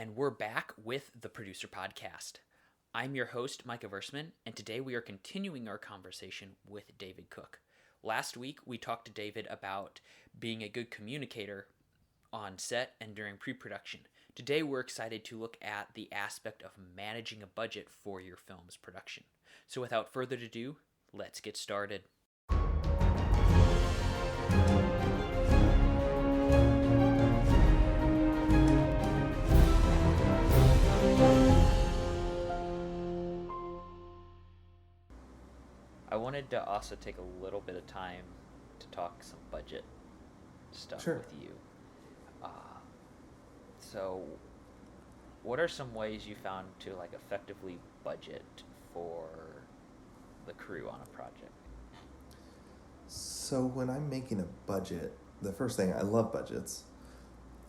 and we're back with the Producer Podcast. I'm your host, Micah Versman, and today we are continuing our conversation with David Cook. Last week, we talked to David about being a good communicator on set and during pre-production. Today, we're excited to look at the aspect of managing a budget for your film's production. So without further ado, let's get started. I wanted to also take a little bit of time to talk some budget stuff Sure. with you. So, what are some ways you found to effectively budget for the crew on a project? So when I'm making a budget, the first thing, I love budgets.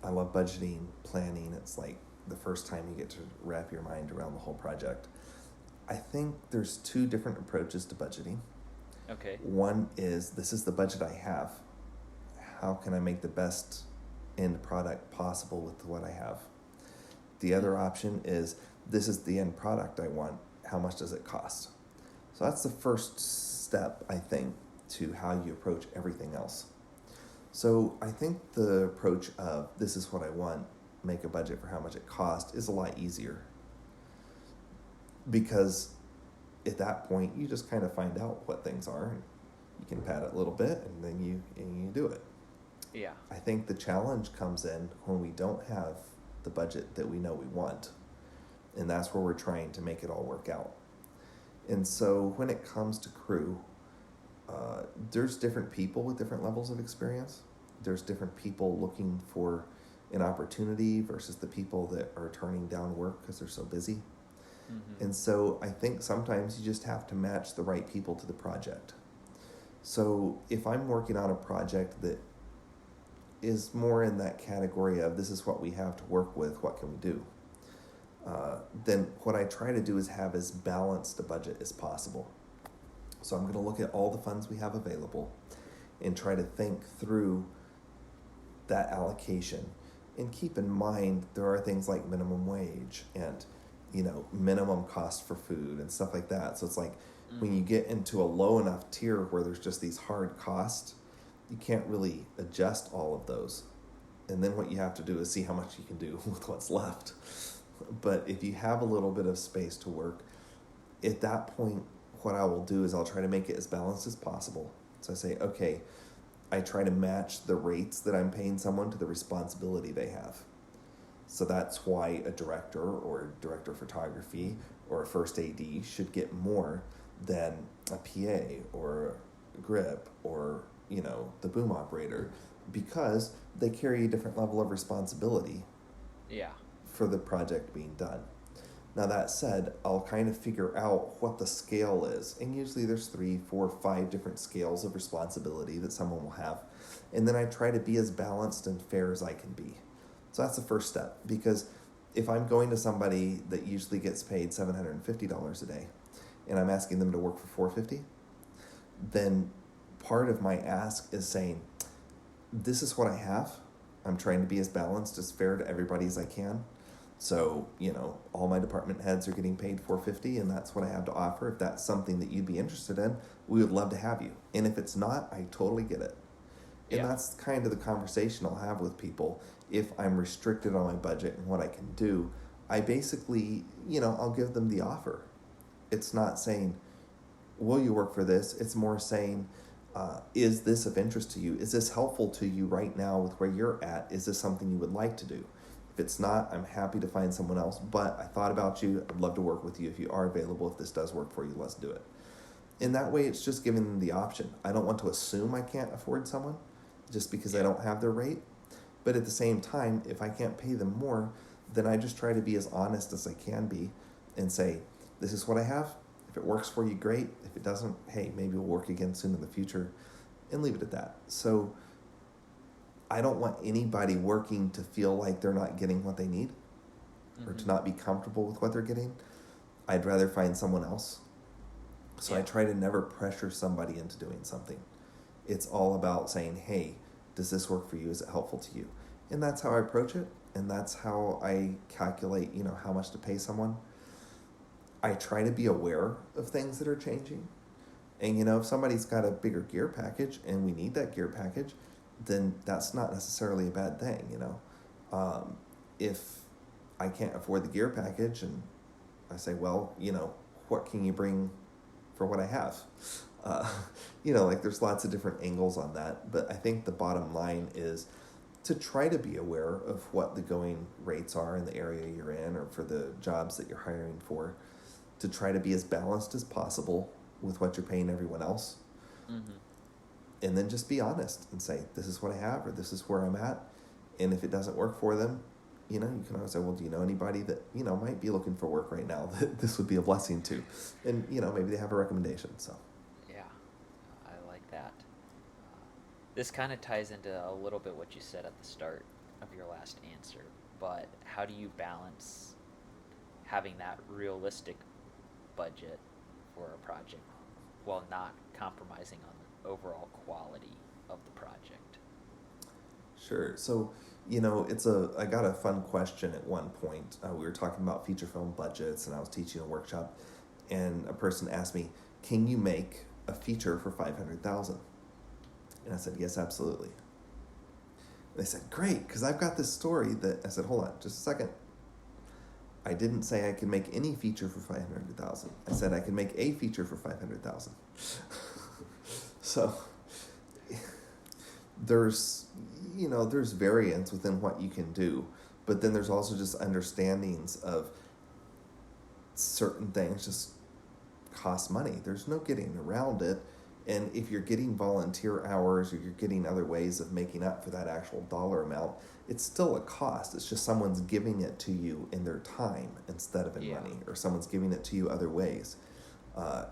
I love budgeting, planning. It's like the first time you get to wrap your mind around the whole project. I think there's two different approaches to budgeting. Okay. One is, this is the budget I have. How can I make the best end product possible with what I have? The other option is, this is the end product I want. How much does it cost? So that's the first step, I think, to how you approach everything else. So I think the approach of, this is what I want, make a budget for how much it costs, is a lot easier. Because at that point, you just kind of find out what things are, and you can pad it a little bit, and then you do it. Yeah. I think the challenge comes in when we don't have the budget that we know we want, and that's where we're trying to make it all work out. And so when it comes to crew, there's different people with different levels of experience. There's different people looking for an opportunity versus the people that are turning down work because they're so busy. Mm-hmm. And so I think sometimes you just have to match the right people to the project. So if I'm working on a project that is more in that category of, this is what we have to work with, what can we do? Then what I try to do is have as balanced a budget as possible. So I'm going to look at all the funds we have available and try to think through that allocation. And keep in mind, there are things like minimum wage and, minimum cost for food and stuff like that. So it's like, when you get into a low enough tier where there's just these hard costs, you can't really adjust all of those. And then what you have to do is see how much you can do with what's left. But if you have a little bit of space to work, at that point, what I will do is I'll try to make it as balanced as possible. So I say, okay, I try to match the rates that I'm paying someone to the responsibility they have. So that's why a director or director of photography or a first AD should get more than a PA or a grip or, the boom operator, because they carry a different level of responsibility. Yeah. For the project being done. Now that said, I'll kind of figure out what the scale is. And usually there's 3, 4, 5 different scales of responsibility that someone will have. And then I try to be as balanced and fair as I can be. So that's the first step. Because if I'm going to somebody that usually gets paid $750 a day, and I'm asking them to work for $450, then part of my ask is saying, this is what I have. I'm trying to be as balanced, as fair to everybody as I can. So, all my department heads are getting paid $450, and that's what I have to offer. If that's something that you'd be interested in, we would love to have you. And if it's not, I totally get it. And that's kind of the conversation I'll have with people. If I'm restricted on my budget and what I can do, I basically, I'll give them the offer. It's not saying, will you work for this? It's more saying, is this of interest to you? Is this helpful to you right now with where you're at? Is this something you would like to do? If it's not, I'm happy to find someone else, but I thought about you. I'd love to work with you if you are available. If this does work for you, let's do it. In that way, it's just giving them the option. I don't want to assume I can't afford someone just because I don't have their rate. But at the same time, if I can't pay them more, then I just try to be as honest as I can be and say, this is what I have. If it works for you, great. If it doesn't, hey, maybe we'll work again soon in the future, and leave it at that. So I don't want anybody working to feel like they're not getting what they need or to not be comfortable with what they're getting. I'd rather find someone else. So I try to never pressure somebody into doing something. It's all about saying, hey, does this work for you? Is it helpful to you? And that's how I approach it. and that's how I calculate, how much to pay someone. I try to be aware of things that are changing. And, if somebody's got a bigger gear package and we need that gear package, then that's not necessarily a bad thing, If I can't afford the gear package and I say, well, what can you bring for what I have? Like there's lots of different angles on that. But I think the bottom line is to try to be aware of what the going rates are in the area you're in or for the jobs that you're hiring for, to try to be as balanced as possible with what you're paying everyone else. Mm-hmm. And then just be honest and say, this is what I have or this is where I'm at. And if it doesn't work for them, you can always say, well, do you know anybody that, might be looking for work right now that this would be a blessing to? And, maybe they have a recommendation. So, yeah, I like that. This kind of ties into a little bit what you said at the start of your last answer, but how do you balance having that realistic budget for a project while not compromising on the overall quality of the project? Sure. So, I got a fun question at one point. We were talking about feature film budgets, and I was teaching a workshop, and a person asked me, can you make a feature for $500,000? And I said, yes, absolutely. They said, great, because I've got this story that, I said, hold on, just a second. I didn't say I could make any feature for $500,000. I said I could make a feature for $500,000. So there's variance within what you can do, but then there's also just understandings of certain things just cost money. There's no getting around it. And if you're getting volunteer hours or you're getting other ways of making up for that actual dollar amount, it's still a cost. It's just someone's giving it to you in their time instead of in money, or someone's giving it to you other ways.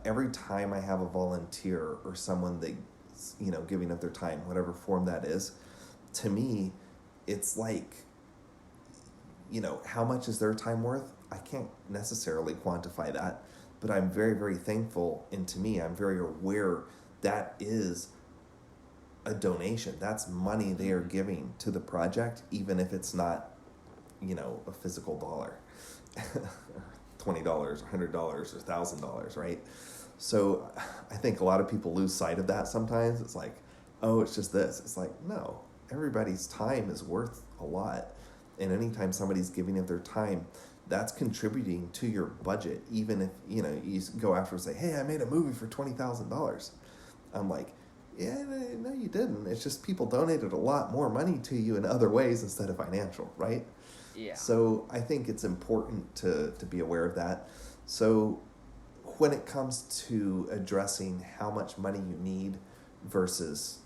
Every time I have a volunteer or someone that, giving up their time, whatever form that is, to me, it's like, how much is their time worth? I can't necessarily quantify that, but I'm very, very thankful. And to me, I'm very aware that is a donation. That's money they are giving to the project, even if it's not, a physical dollar, $20, $100, or $1,000, right? So I think a lot of people lose sight of that sometimes. It's like, oh, it's just this. It's like, no, everybody's time is worth a lot. And anytime somebody's giving of their time, that's contributing to your budget. Even if, you go after and say, hey, I made a movie for $20,000. I'm like, yeah, no, you didn't. It's just people donated a lot more money to you in other ways instead of financial, right? Yeah. So I think it's important to be aware of that. So when it comes to addressing how much money you need versus,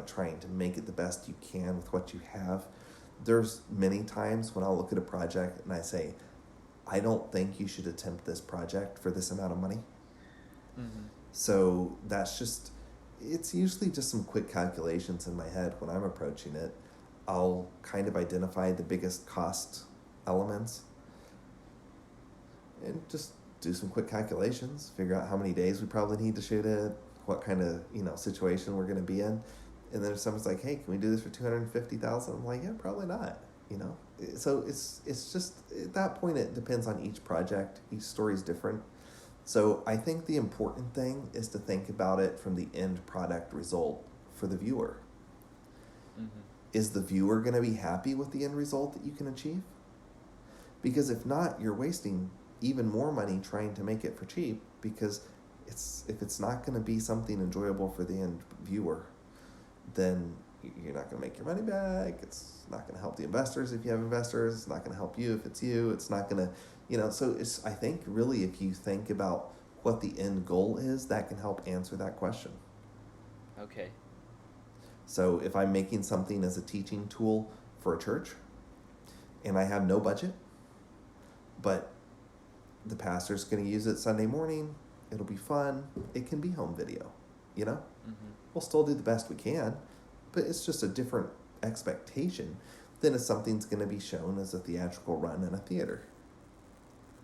trying to make it the best you can with what you have, there's many times when I'll look at a project and I say, I don't think you should attempt this project for this amount of money. Mm-hmm. So it's usually just some quick calculations in my head when I'm approaching it. I'll kind of identify the biggest cost elements and just do some quick calculations, figure out how many days we probably need to shoot it, what kind of, situation we're going to be in. And then if someone's like, hey, can we do this for $250,000? I'm like, yeah, probably not, So it's just, at that point, it depends on each project. Each story is different. So I think the important thing is to think about it from the end product result for the viewer. Mm-hmm. Is the viewer going to be happy with the end result that you can achieve? Because if not, you're wasting even more money trying to make it for cheap, because if it's not going to be something enjoyable for the end viewer, then you're not going to make your money back. It's not going to help the investors if you have investors. It's not going to help you if it's you. It's not going to, so I think really if you think about what the end goal is, that can help answer that question. Okay. So if I'm making something as a teaching tool for a church and I have no budget, but the pastor's going to use it Sunday morning, it'll be fun, it can be home video, Mm-hmm. We'll still do the best we can, but it's just a different expectation than if something's going to be shown as a theatrical run in a theater.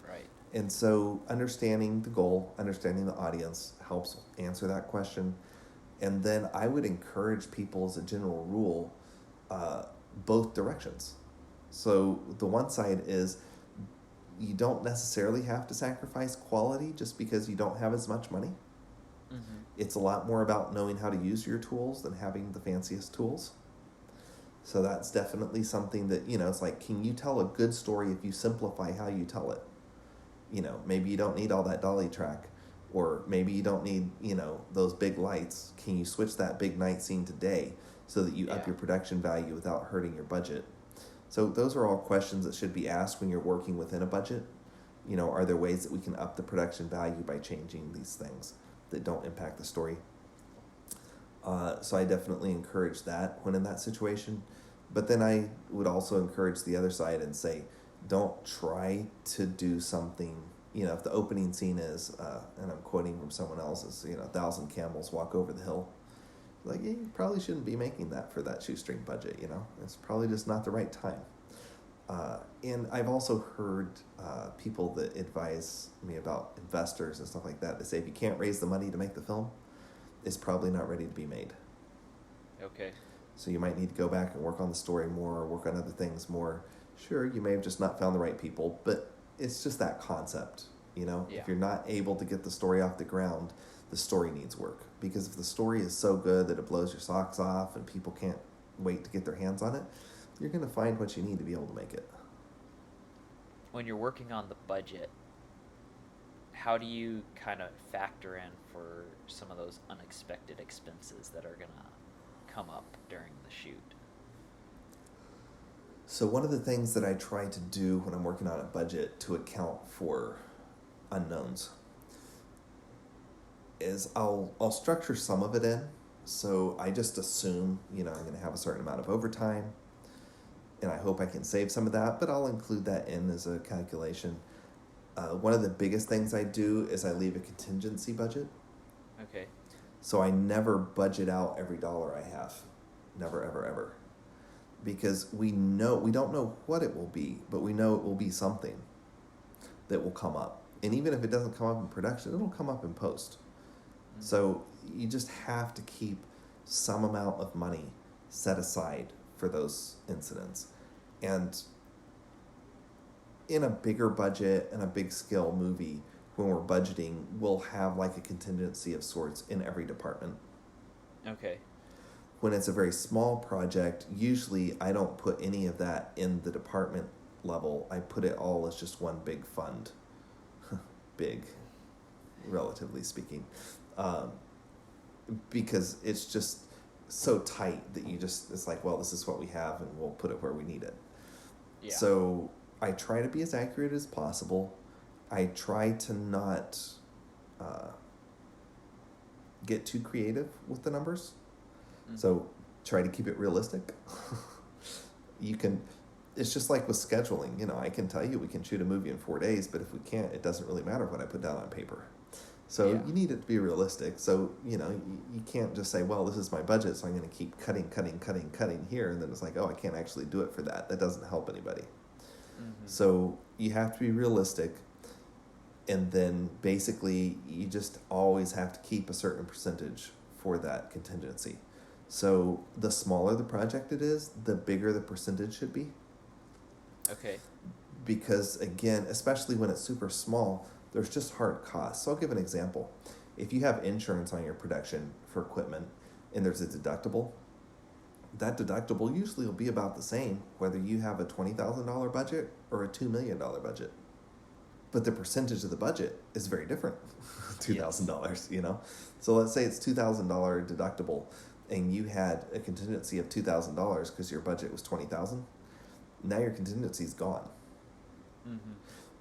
Right. And so understanding the goal, understanding the audience helps answer that question. And then I would encourage people as a general rule, both directions. So the one side is you don't necessarily have to sacrifice quality just because you don't have as much money. Mm-hmm. It's a lot more about knowing how to use your tools than having the fanciest tools. So that's definitely something that, it's like, can you tell a good story if you simplify how you tell it? Maybe you don't need all that dolly track, or maybe you don't need, those big lights. Can you switch that big night scene today so that you up your production value without hurting your budget? So those are all questions that should be asked when you're working within a budget. Are there ways that we can up the production value by changing these things that don't impact the story? So I definitely encourage that when in that situation. But then I would also encourage the other side and say, don't try to do something, if the opening scene is, and I'm quoting from someone else's, 1,000 camels walk over the hill. Like, you probably shouldn't be making that for that shoestring budget, It's probably just not the right time. And I've also heard people that advise me about investors and stuff like that. They say if you can't raise the money to make the film, it's probably not ready to be made. Okay. So you might need to go back and work on the story more, or work on other things more. Sure, you may have just not found the right people, but it's just that concept, Yeah. If you're not able to get the story off the ground, the story needs work. Because if the story is so good that it blows your socks off and people can't wait to get their hands on it, you're going to find what you need to be able to make it. When you're working on the budget, how do you kind of factor in for some of those unexpected expenses that are going to come up during the shoot? So one of the things that I try to do when I'm working on a budget to account for unknowns is I'll structure some of it in. So I just assume, I'm going to have a certain amount of overtime, and I hope I can save some of that, but I'll include that in as a calculation. One of the biggest things I do is I leave a contingency budget. Okay. So I never budget out every dollar I have. Never, ever, ever. Because we don't know what it will be, but we know it will be something that will come up. And even if it doesn't come up in production, it'll come up in post. Mm-hmm. So you just have to keep some amount of money set aside for those incidents. And in a bigger budget and a big scale movie, when we're budgeting, we'll have like a contingency of sorts in every department. Okay. When it's a very small project, usually I don't put any of that in the department level. I put it all as just one big fund. Big, relatively speaking. Because it's just so tight that it's like, well, this is what we have and we'll put it where we need it. Yeah. So I try to be as accurate as possible. I try to not get too creative with the numbers. Mm-hmm. So try to keep it realistic. It's just like with scheduling, I can tell you we can shoot a movie in 4 days, but if we can't, it doesn't really matter what I put down on paper. So you need it to be realistic. So, you can't just say, well, this is my budget, so I'm going to keep cutting here. And then it's like, oh, I can't actually do it for that. That doesn't help anybody. Mm-hmm. So you have to be realistic. And then basically you just always have to keep a certain percentage for that contingency. So the smaller the project it is, the bigger the percentage should be. Okay. Because again, especially when it's super small, there's just hard costs. So I'll give an example. If you have insurance on your production for equipment and there's a deductible, that deductible usually will be about the same whether you have a $20,000 budget or a $2 million budget. But the percentage of the budget is very different. $2,000, So let's say it's $2,000 deductible and you had a contingency of $2,000 because your budget was $20,000. Now your contingency is gone. Mm-hmm.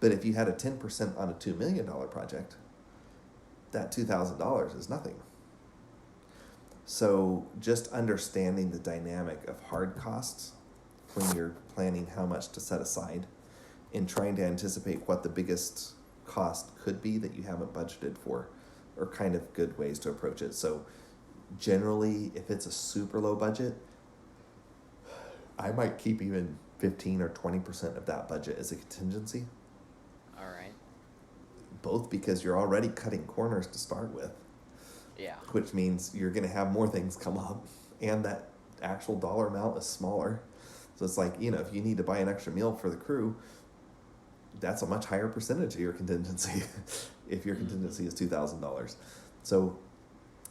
But if you had a 10% on a $2 million project, that $2,000 is nothing. So just understanding the dynamic of hard costs when you're planning how much to set aside and trying to anticipate what the biggest cost could be that you haven't budgeted for are kind of good ways to approach it. So generally, if it's a super low budget, I might keep even 15 or 20% of that budget as a contingency. All right. Both because you're already cutting corners to start with. Yeah. Which means you're going to have more things come up, and that actual dollar amount is smaller. So it's like, if you need to buy an extra meal for the crew, that's a much higher percentage of your contingency if your contingency is $2,000. So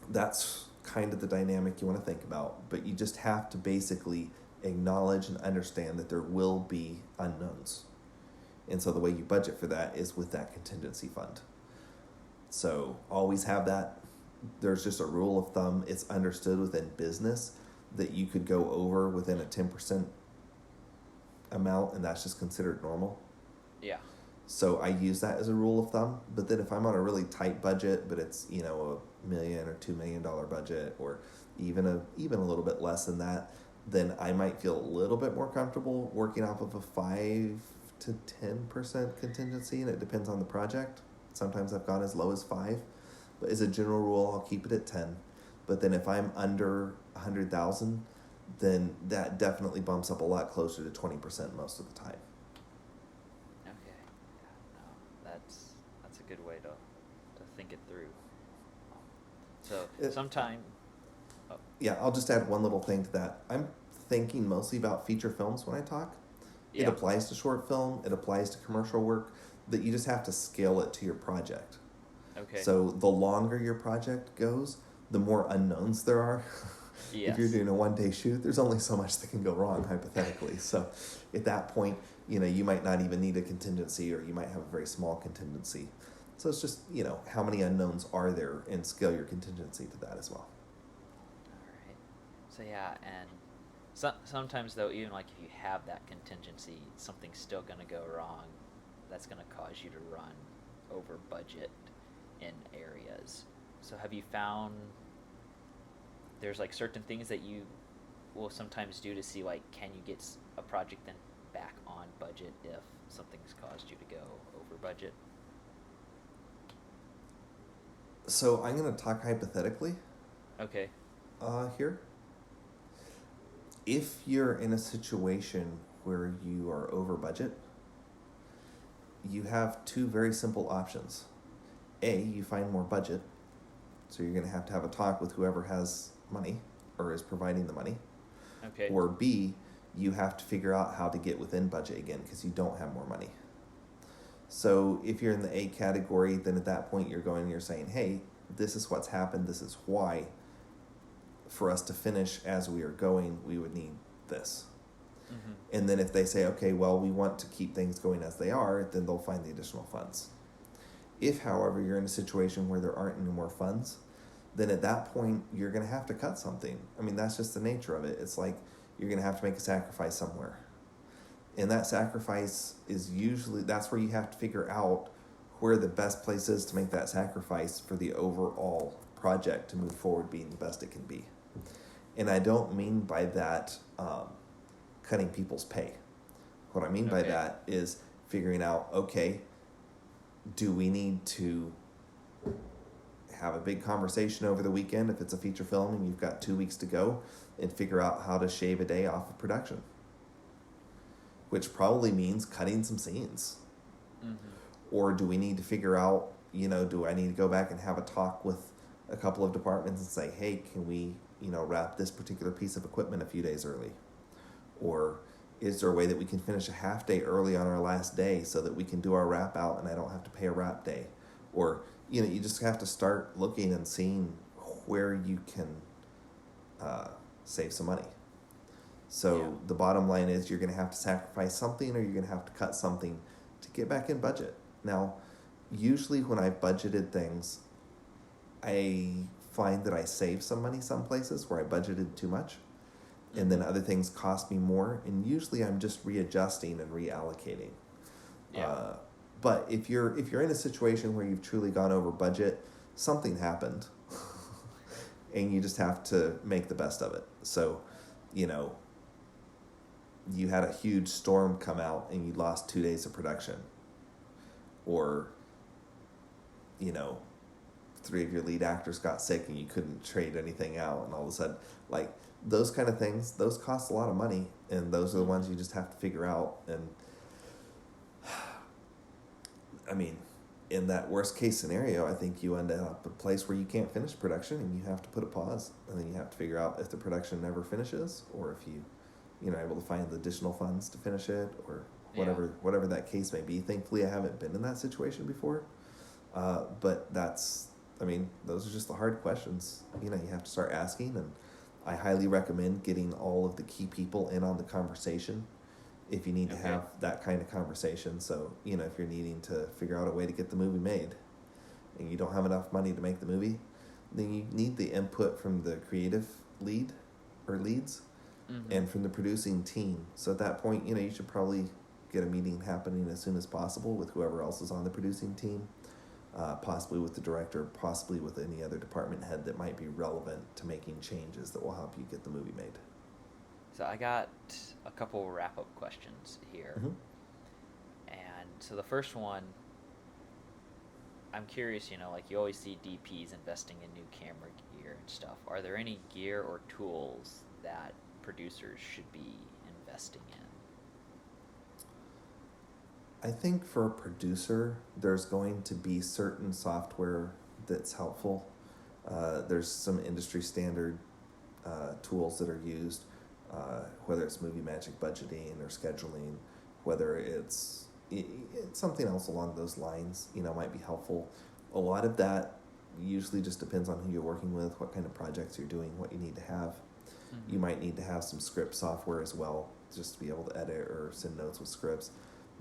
that's kind of the dynamic you want to think about, but you just have to basically acknowledge and understand that there will be unknowns. And so the way you budget for that is with that contingency fund. So always have that. There's just a rule of thumb. It's understood within business that you could go over within a 10% amount, and that's just considered normal. Yeah. So I use that as a rule of thumb. But then if I'm on a really tight budget, but it's, a $1 million or $2 million budget, or even a little bit less than that, then I might feel a little bit more comfortable working off of a 5 to 10% contingency, and it depends on the project. Sometimes I've gone as low as 5, but as a general rule, I'll keep it at 10. But then if I'm under 100,000, then that definitely bumps up a lot closer to 20% most of the time. Okay. Yeah, no, that's a good way to think it through. So sometime. Oh. Yeah, I'll just add one little thing to that. I'm thinking mostly about feature films when I talk. Yeah. It applies to short film. It applies to commercial work. That you just have to scale it to your project. Okay. So the longer your project goes, the more unknowns there are. Yes. If you're doing a one-day shoot, there's only so much that can go wrong, hypothetically. So at that point, you might not even need a contingency, or you might have a very small contingency. So it's just, how many unknowns are there, and scale your contingency to that as well. All right. So yeah, and sometimes though, even like if you have that contingency, something's still going to go wrong. That's going to cause you to run over budget in areas. So have you found there's like certain things that you will sometimes do to see, like, can you get a project then back on budget if something's caused you to go over budget? So I'm going to talk hypothetically. Okay. Here. If you're in a situation where you are over budget, you have two very simple options. A, you find more budget. So you're going to have a talk with whoever has money or is providing the money. Okay. Or B, you have to figure out how to get within budget again because you don't have more money. So if you're in the A category, then at that point you're saying, hey, this is what's happened. This is why. For us to finish as we are going, we would need this. Mm-hmm. And then if they say, okay, well, we want to keep things going as they are, then they'll find the additional funds. If, however, you're in a situation where there aren't any more funds, then at that point, you're going to have to cut something. I mean, that's just the nature of it. It's like you're going to have to make a sacrifice somewhere. And that sacrifice is usually, that's where you have to figure out where the best place is to make that sacrifice for the overall project to move forward being the best it can be. And I don't mean by that cutting people's pay. What I mean by that is figuring out, okay, do we need to have a big conversation over the weekend if it's a feature film and you've got 2 weeks to go, and figure out how to shave a day off of production? Which probably means cutting some scenes. Mm-hmm. Or do we need to figure out, do I need to go back and have a talk with a couple of departments and say, hey, can we, wrap this particular piece of equipment a few days early? Or is there a way that we can finish a half day early on our last day so that we can do our wrap out and I don't have to pay a wrap day? Or, you just have to start looking and seeing where you can save some money. So the bottom line is you're going to have to sacrifice something, or you're going to have to cut something to get back in budget. Now, usually when I've budgeted things, I find that I save some money some places where I budgeted too much, and then other things cost me more, and usually I'm just readjusting and reallocating. Yeah. But if you're in a situation where you've truly gone over budget, something happened, and you just have to make the best of it. So, you had a huge storm come out and you lost 2 days of production, or 3 of your lead actors got sick and you couldn't trade anything out, and all of a sudden, like, those kind of things, those cost a lot of money, and those are the ones you just have to figure out. And I mean, in that worst case scenario, I think you end up at a place where you can't finish production and you have to put a pause, and then you have to figure out if the production never finishes, or if you able to find the additional funds to finish it, or whatever that case may be. Thankfully, I haven't been in that situation before. But those are just the hard questions. You have to start asking, and I highly recommend getting all of the key people in on the conversation if you need to have that kind of conversation. So, if you're needing to figure out a way to get the movie made and you don't have enough money to make the movie, then you need the input from the creative lead or leads and from the producing team. So at that point, you should probably get a meeting happening as soon as possible with whoever else is on the producing team, possibly with the director, possibly with any other department head that might be relevant to making changes that will help you get the movie made. So I got a couple wrap-up questions here. And so the first one, I'm curious, you always see DPs investing in new camera gear and stuff. Are there any gear or tools that producers should be investing in? I think for a producer, there's going to be certain software that's helpful. There's some industry standard tools that are used, whether it's Movie Magic budgeting or scheduling, whether it's something else along those lines, might be helpful. A lot of that usually just depends on who you're working with, what kind of projects you're doing, what you need to have. You might need to have some script software as well, just to be able to edit or send notes with scripts.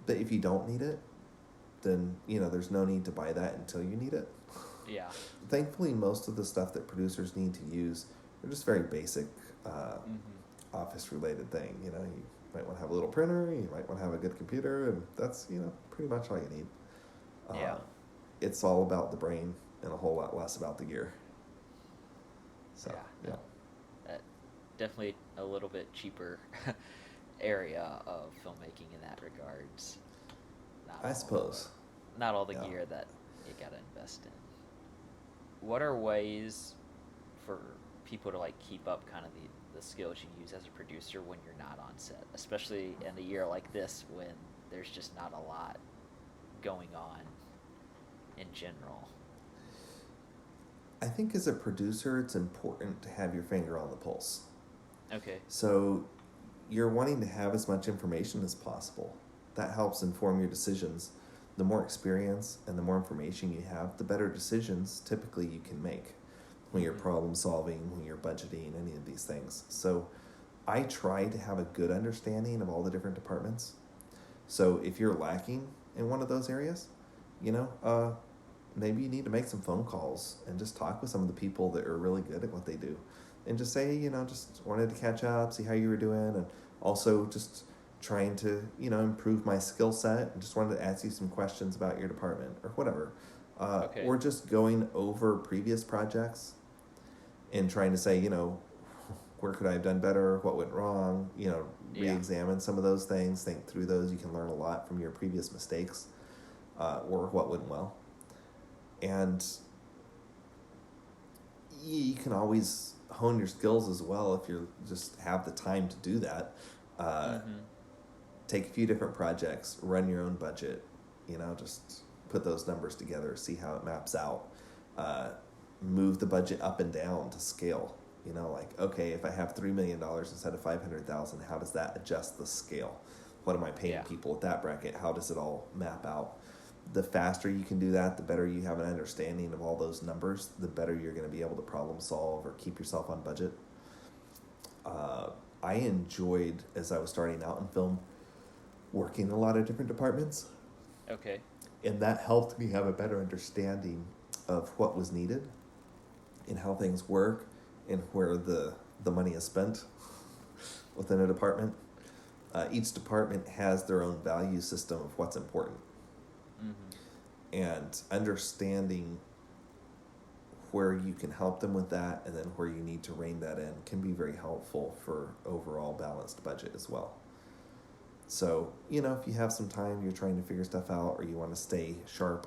But if you don't need it, then, there's no need to buy that until you need it. Yeah. Thankfully, most of the stuff that producers need to use are just very basic office-related thing. You might want to have a little printer, you might want to have a good computer, and that's, pretty much all you need. It's all about the brain and a whole lot less about the gear. So, yeah. Definitely a little bit cheaper area of filmmaking in that regards. I suppose. Not all the gear that you gotta invest in. What are ways for people to keep up kind of the skills you use as a producer when you're not on set, especially in a year like this when there's just not a lot going on in general? I think as a producer, it's important to have your finger on the pulse. Okay. So you're wanting to have as much information as possible. That helps inform your decisions. The more experience and the more information you have, the better decisions typically you can make when you're problem solving, when you're budgeting, any of these things. So I try to have a good understanding of all the different departments. So if you're lacking in one of those areas, maybe you need to make some phone calls and just talk with some of the people that are really good at what they do. And just say, just wanted to catch up, see how you were doing, and also just trying to, improve my skill set, and just wanted to ask you some questions about your department or whatever. Or just going over previous projects and trying to say, where could I have done better? What went wrong? Re-examine some of those things, think through those. You can learn a lot from your previous mistakes or what went well. And you can always hone your skills as well if you just have the time to do that. Take a few different projects, run your own budget, just put those numbers together, see how it maps out. Move the budget up and down to scale. If I have $3 million instead of $500,000, how does that adjust the scale? What am I paying people at that bracket? How does it all map out? The faster you can do that, the better you have an understanding of all those numbers, the better you're going to be able to problem solve or keep yourself on budget. I enjoyed, as I was starting out in film, working in a lot of different departments. Okay. And that helped me have a better understanding of what was needed and how things work and where the money is spent within a department. Each department has their own value system of what's important. And understanding where you can help them with that and then where you need to rein that in can be very helpful for overall balanced budget as well. So, if you have some time, you're trying to figure stuff out, or you want to stay sharp,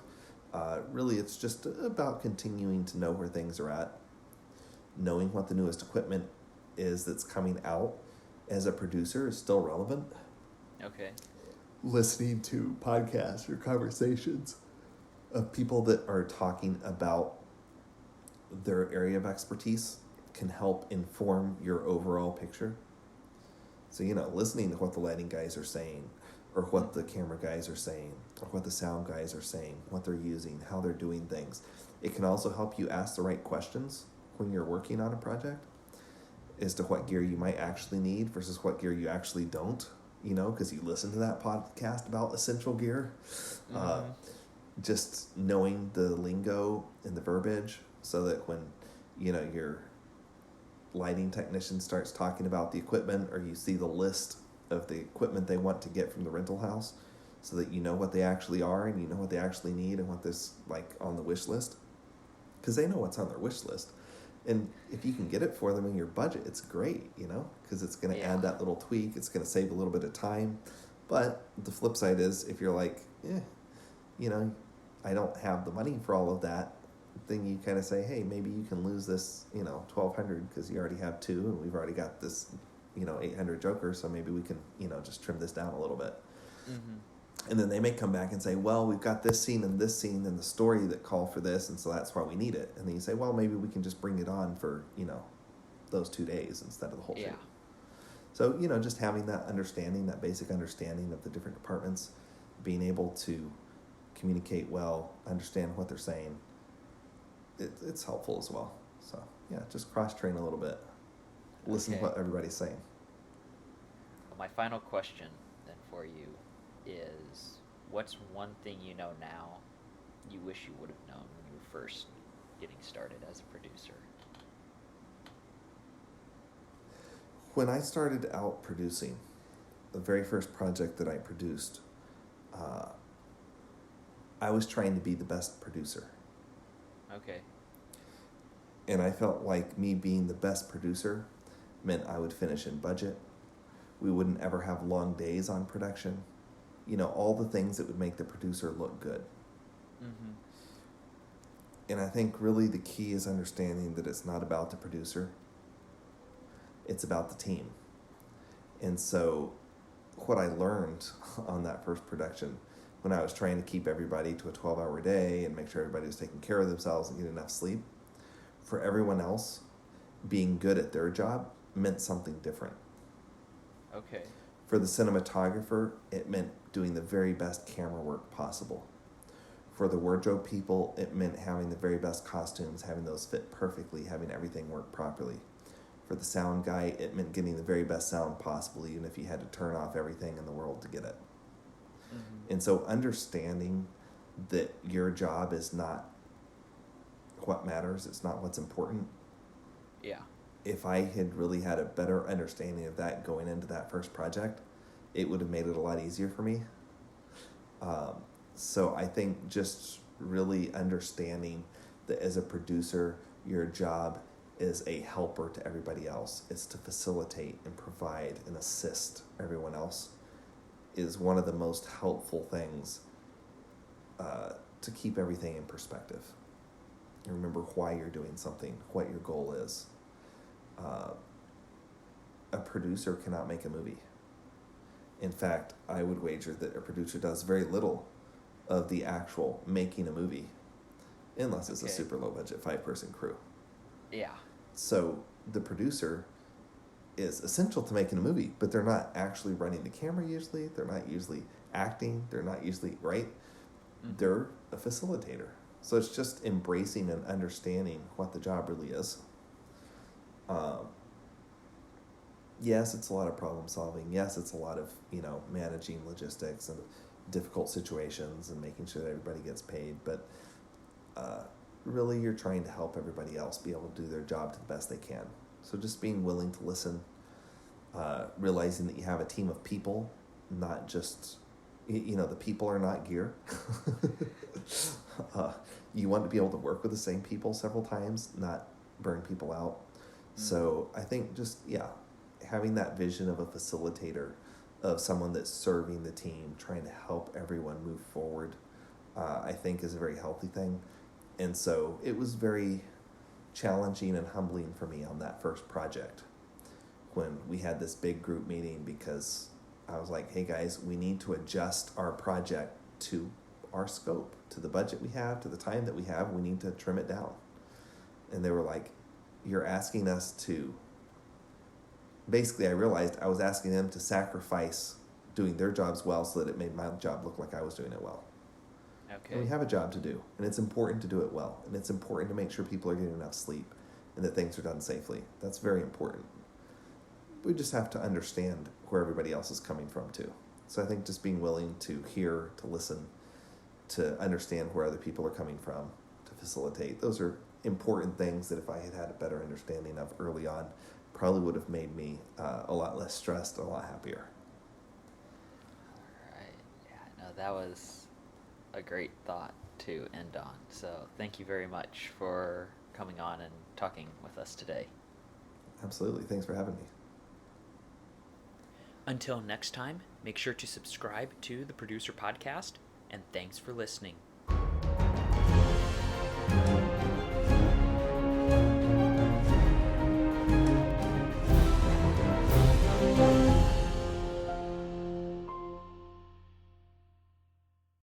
really it's just about continuing to know where things are at, knowing what the newest equipment is that's coming out as a producer is still relevant. Okay. Listening to podcasts or conversations of people that are talking about their area of expertise can help inform your overall picture. So, listening to what the lighting guys are saying, or what the camera guys are saying, or what the sound guys are saying, what they're using, how they're doing things. It can also help you ask the right questions when you're working on a project as to what gear you might actually need versus what gear you actually don't, because you listen to that podcast about essential gear. Just knowing the lingo and the verbiage so that when, your lighting technician starts talking about the equipment, or you see the list of the equipment they want to get from the rental house, so that you know what they actually are and you know what they actually need and what there's like on the wish list, because they know what's on their wish list. And if you can get it for them in your budget, it's great, because it's going to add that little tweak. It's going to save a little bit of time. But the flip side is, if you're like, I don't have the money for all of that, then you kind of say, hey, maybe you can lose this, $1,200 because you already have two, and we've already got this, $800 Joker, so maybe we can, just trim this down a little bit. And then they may come back and say, well, we've got this scene and the story that call for this, and so that's why we need it. And then you say, well, maybe we can just bring it on for, those 2 days instead of the whole shoot. So, just having that understanding, that basic understanding of the different departments, being able to communicate well, understand what they're saying, it's helpful as well. So, just cross-train a little bit. Listen to what everybody's saying. Well, my final question then for you is, what's one thing you know now you wish you would have known when you were first getting started as a producer? When I started out producing, the very first project that I produced, I was trying to be the best producer. Okay. And I felt like me being the best producer meant I would finish in budget. We wouldn't ever have long days on production. All the things that would make the producer look good. And I think really the key is understanding that it's not about the producer. It's about the team. And so what I learned on that first production, when I was trying to keep everybody to a 12-hour day and make sure everybody was taking care of themselves and getting enough sleep, for everyone else, being good at their job meant something different. Okay. For the cinematographer, it meant doing the very best camera work possible. For the wardrobe people, it meant having the very best costumes, having those fit perfectly, having everything work properly. For the sound guy, it meant getting the very best sound possible, even if you had to turn off everything in the world to get it. And so understanding that your job is not what matters, it's not what's important. Yeah. If I had really had a better understanding of that going into that first project, it would have made it a lot easier for me. So I think just really understanding that as a producer, your job is a helper to everybody else. It's to facilitate and provide and assist everyone else is one of the most helpful things to keep everything in perspective. And remember why you're doing something, what your goal is. A producer cannot make a movie. In fact, I would wager that a producer does very little of the actual making a movie, unless it's a super low budget 5-person crew. Yeah. So the producer is essential to making a movie, but they're not actually running the camera usually. They're not usually acting. They're not usually, right? They're a facilitator. So it's just embracing and understanding what the job really is. Yes, it's a lot of problem solving. Yes, it's a lot of, managing logistics and difficult situations and making sure that everybody gets paid. But really, you're trying to help everybody else be able to do their job to the best they can. So just being willing to listen, realizing that you have a team of people, not just, the people are not gear. You want to be able to work with the same people several times, not burn people out. So I think just, having that vision of a facilitator, of someone that's serving the team, trying to help everyone move forward, I think is a very healthy thing. And so it was very challenging and humbling for me on that first project when we had this big group meeting, because I was like, hey guys, we need to adjust our project to our scope, to the budget we have, to the time that we have. We need to trim it down. And they were like, you're asking us to basically I realized I was asking them to sacrifice doing their jobs well so that it made my job look like I was doing it well. Okay. And we have a job to do, and it's important to do it well, and it's important to make sure people are getting enough sleep and that things are done safely. That's very important. We just have to understand where everybody else is coming from too. So I think just being willing to hear, to listen, to understand where other people are coming from, to facilitate, those are important things that if I had had a better understanding of early on, probably would have made me a lot less stressed, a lot happier. All right. Yeah, no, that was a great thought to end on. So thank you very much for coming on and talking with us today. Absolutely. Thanks for having me. Until next time, make sure to subscribe to the Producer Podcast, and thanks for listening.